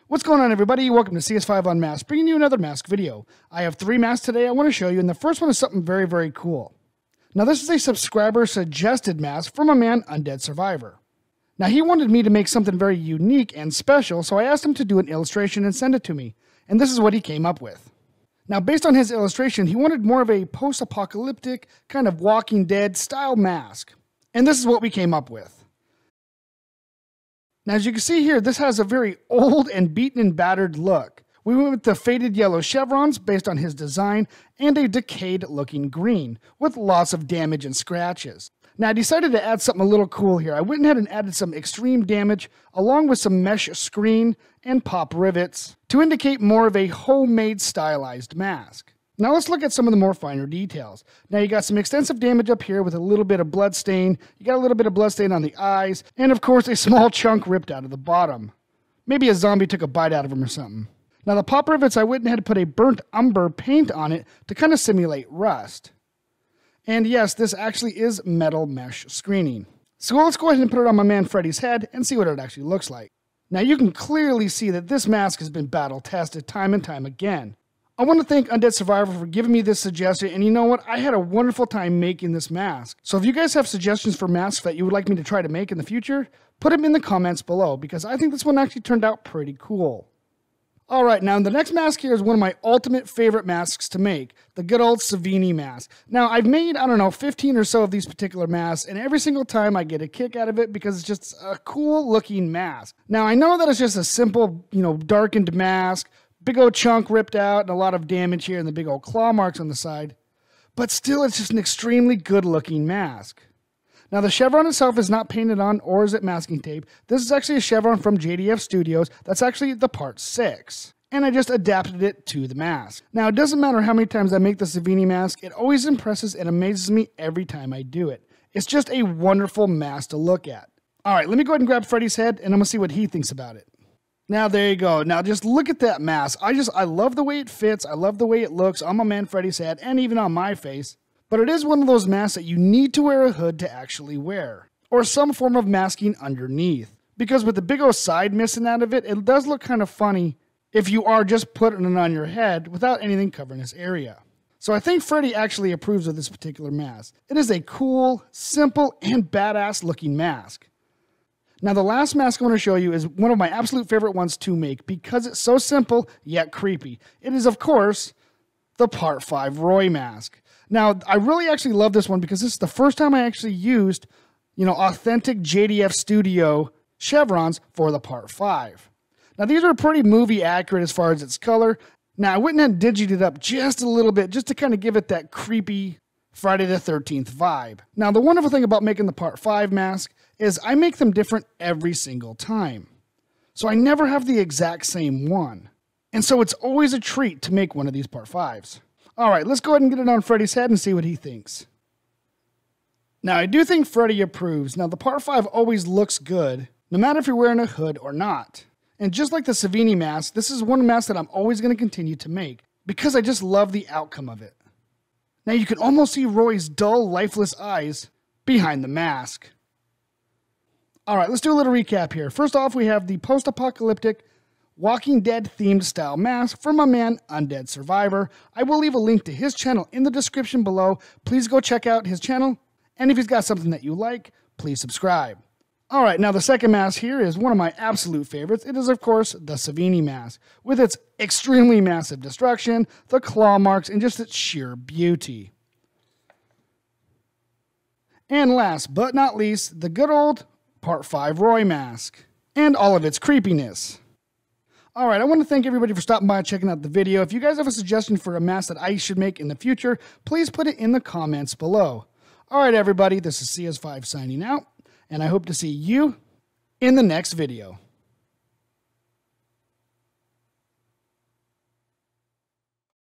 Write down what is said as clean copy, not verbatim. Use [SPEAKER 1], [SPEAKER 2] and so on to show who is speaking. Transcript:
[SPEAKER 1] What's going on, everybody? Welcome to CS5 Unmasked, bringing you another mask video. I have 3 masks today I want to show you, and the first one is something very, very cool. Now, this is a subscriber-suggested mask from a man, Undead Survivor. Now, he wanted me to make something very unique and special, so I asked him to do an illustration and send it to me, and this is what he came up with. Now, based on his illustration, he wanted more of a post-apocalyptic, kind of Walking Dead style mask, and this is what we came up with. Now, as you can see here, this has a very old and beaten and battered look. We went with the faded yellow chevrons based on his design and a decayed looking green with lots of damage and scratches. Now, I decided to add something a little cool here. I went ahead and added some extreme damage along with some mesh screen and pop rivets to indicate more of a homemade stylized mask. Now let's look at some of the more finer details. Now you got some extensive damage up here with a little bit of blood stain. You got a little bit of blood stain on the eyes, and of course a small chunk ripped out of the bottom. Maybe a zombie took a bite out of him or something. Now the pop rivets, I went ahead and put a burnt umber paint on it to kind of simulate rust. And yes, this actually is metal mesh screening. So let's go ahead and put it on my man Freddy's head and see what it actually looks like. Now you can clearly see that this mask has been battle tested time and time again. I want to thank Undead Survivor for giving me this suggestion, and you know what? I had a wonderful time making this mask. So if you guys have suggestions for masks that you would like me to try to make in the future, put them in the comments below, because I think this one actually turned out pretty cool. Alright, now the next mask here is one of my ultimate favorite masks to make, the good old Savini mask. Now I've made, 15 or so of these particular masks, and every single time I get a kick out of it because it's just a cool looking mask. Now I know that it's just a simple, darkened mask, big old chunk ripped out and a lot of damage here and the big old claw marks on the side. But still, it's just an extremely good looking mask. Now the chevron itself is not painted on, or is it masking tape. This is actually a chevron from JDF Studios. That's actually the part 6. And I just adapted it to the mask. Now it doesn't matter how many times I make the Savini mask, it always impresses and amazes me every time I do it. It's just a wonderful mask to look at. Alright, let me go ahead and grab Freddy's head and I'm going to see what he thinks about it. Now, there you go. Now, just look at that mask. I love the way it fits. I love the way it looks on my man Freddy's head and even on my face. But it is one of those masks that you need to wear a hood to actually wear, or some form of masking underneath. Because with the big old side missing out of it, it does look kind of funny if you are just putting it on your head without anything covering this area. So I think Freddy actually approves of this particular mask. It is a cool, simple, and badass looking mask. Now the last mask I want to show you is one of my absolute favorite ones to make because it's so simple yet creepy. It is, of course, the Part 5 Roy mask. Now I really actually love this one because this is the first time I actually used, authentic JDF Studio chevrons for the Part 5. Now these are pretty movie accurate as far as its color. Now I went and digied it up just a little bit just to kind of give it that creepy Friday the 13th vibe. Now the wonderful thing about making the Part 5 mask is I make them different every single time. So I never have the exact same one. And so it's always a treat to make one of these Part 5s. Alright, let's go ahead and get it on Freddy's head and see what he thinks. Now I do think Freddy approves. Now the Part 5 always looks good, no matter if you're wearing a hood or not. And just like the Savini mask, this is one mask that I'm always going to continue to make, because I just love the outcome of it. Now you can almost see Roy's dull, lifeless eyes behind the mask. Alright, let's do a little recap here. First off, we have the post-apocalyptic Walking Dead themed style mask from my man Undead Survivor. I will leave a link to his channel in the description below. Please go check out his channel, and if he's got something that you like, please subscribe. Alright, now the second mask here is one of my absolute favorites. It is, of course, the Savini mask, with its extremely massive destruction, the claw marks, and just its sheer beauty. And last but not least, the good old Part 5 Roy mask, and all of its creepiness. Alright, I want to thank everybody for stopping by and checking out the video. If you guys have a suggestion for a mask that I should make in the future, please put it in the comments below. Alright everybody, this is CS5 signing out, and I hope to see you in the next video.